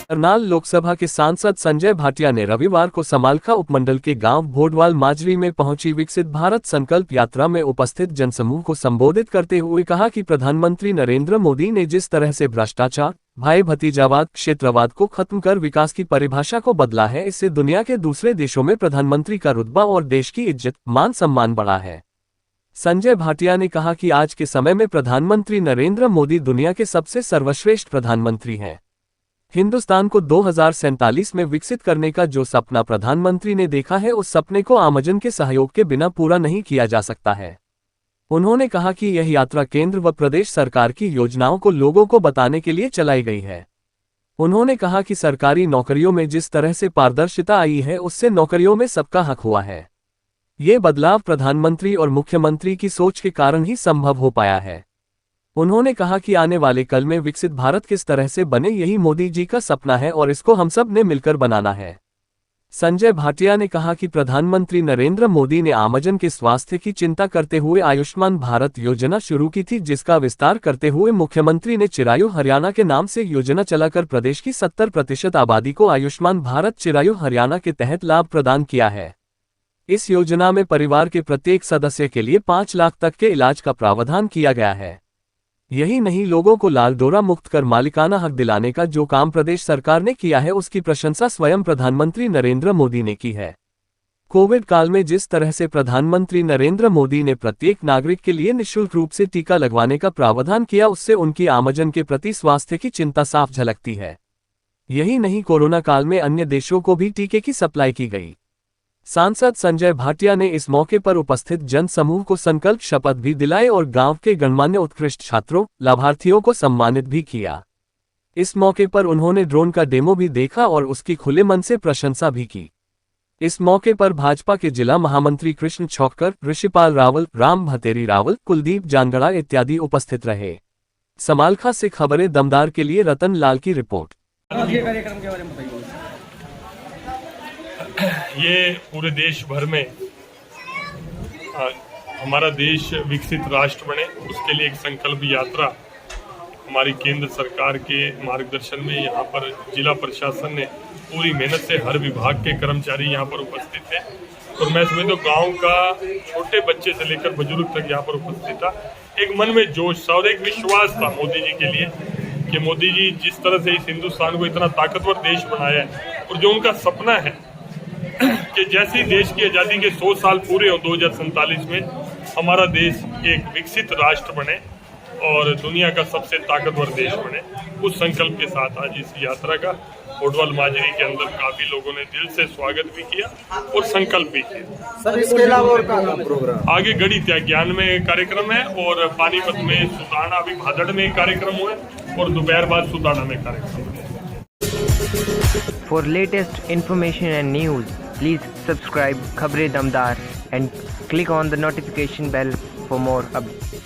करनाल लोकसभा के सांसद संजय भाटिया ने रविवार को समालखा उपमंडल के गांव भोडवाल माजरी में पहुंची विकसित भारत संकल्प यात्रा में उपस्थित जनसमूह को संबोधित करते हुए कहा कि प्रधानमंत्री नरेंद्र मोदी ने जिस तरह से भ्रष्टाचार, भाई भतीजावाद, क्षेत्रवाद को खत्म कर विकास की परिभाषा को बदला है, इससे दुनिया के दूसरे देशों में प्रधानमंत्री का रुतबा और देश की इज्जत, मान सम्मान बढ़ा है। संजय भाटिया ने कहा कि आज के समय में प्रधानमंत्री नरेंद्र मोदी दुनिया के सबसे सर्वश्रेष्ठ प्रधानमंत्री हैं। हिंदुस्तान को 2047 में विकसित करने का जो सपना प्रधानमंत्री ने देखा है, उस सपने को आमजन के सहयोग के बिना पूरा नहीं किया जा सकता है। उन्होंने कहा कि यह यात्रा केंद्र व प्रदेश सरकार की योजनाओं को लोगों को बताने के लिए चलाई गई है। उन्होंने कहा कि सरकारी नौकरियों में जिस तरह से पारदर्शिता आई है, उससे नौकरियों में सबका हक हुआ है। ये बदलाव प्रधानमंत्री और मुख्यमंत्री की सोच के कारण ही संभव हो पाया है। उन्होंने कहा कि आने वाले कल में विकसित भारत किस तरह से बने, यही मोदी जी का सपना है और इसको हम सब ने मिलकर बनाना है। संजय भाटिया ने कहा कि प्रधानमंत्री नरेंद्र मोदी ने आमजन के स्वास्थ्य की चिंता करते हुए आयुष्मान भारत योजना शुरू की थी, जिसका विस्तार करते हुए मुख्यमंत्री ने चिरायु हरियाणा के नाम से योजना चलाकर प्रदेश की 70% आबादी को आयुष्मान भारत चिरायु हरियाणा के तहत लाभ प्रदान किया है। इस योजना में परिवार के प्रत्येक सदस्य के लिए 5 लाख तक के इलाज का प्रावधान किया गया है। यही नहीं, लोगों को लाल डोरा मुक्त कर मालिकाना हक दिलाने का जो काम प्रदेश सरकार ने किया है, उसकी प्रशंसा स्वयं प्रधानमंत्री नरेंद्र मोदी ने की है। कोविड काल में जिस तरह से प्रधानमंत्री नरेंद्र मोदी ने प्रत्येक नागरिक के लिए निःशुल्क रूप से टीका लगवाने का प्रावधान किया, उससे उनकी आमजन के प्रति स्वास्थ्य की चिंता साफ झलकती है। यही नहीं, कोरोना काल में अन्य देशों को भी टीके की सप्लाई की गई। सांसद संजय भाटिया ने इस मौके पर उपस्थित जन समूह को संकल्प शपथ भी दिलाए और गांव के गणमान्य उत्कृष्ट छात्रों, लाभार्थियों को सम्मानित भी किया। इस मौके पर उन्होंने ड्रोन का डेमो भी देखा और उसकी खुले मन से प्रशंसा भी की। इस मौके पर भाजपा के जिला महामंत्री कृष्ण छौक्कर, ऋषिपाल रावल, राम भतेरी रावल, कुलदीप जांगड़ा इत्यादि उपस्थित रहे। समालखा से खबरें दमदार के लिए रतन लाल की रिपोर्ट। कार्यक्रम के बारे में बताइए। ये पूरे देश भर में हमारा देश विकसित राष्ट्र बने, उसके लिए एक संकल्प यात्रा हमारी केंद्र सरकार के मार्गदर्शन में यहाँ पर जिला प्रशासन ने पूरी मेहनत से, हर विभाग के कर्मचारी यहाँ पर उपस्थित थे और मैं समझता हूँ गाँव का छोटे बच्चे से लेकर बुजुर्ग तक यहाँ पर उपस्थित था। एक मन में जोश था और एक विश्वास था मोदी जी के लिए कि मोदी जी जिस तरह से इस हिंदुस्तान को इतना ताकतवर देश बनाया है और जो उनका सपना है कि जैसे ही देश की आज़ादी के 100 साल पूरे हो 2047 में हमारा देश एक विकसित राष्ट्र बने और दुनिया का सबसे ताकतवर देश बने, उस संकल्प के साथ आज इस यात्रा का भोडवाल माजरी के अंदर काफी लोगों ने दिल से स्वागत भी किया और संकल्प भी किया। सर, इसके अलावा और क्या प्रोग्राम आगे गढ़ी त्याग ज्ञान में कार्यक्रम है और पानीपत में सुताना, अभी भादड़ में कार्यक्रम हुए और दोपहर बाद सुताना में कार्यक्रम है। For latest information and news, please subscribe Khabre Damdar and click on the notification bell for more updates.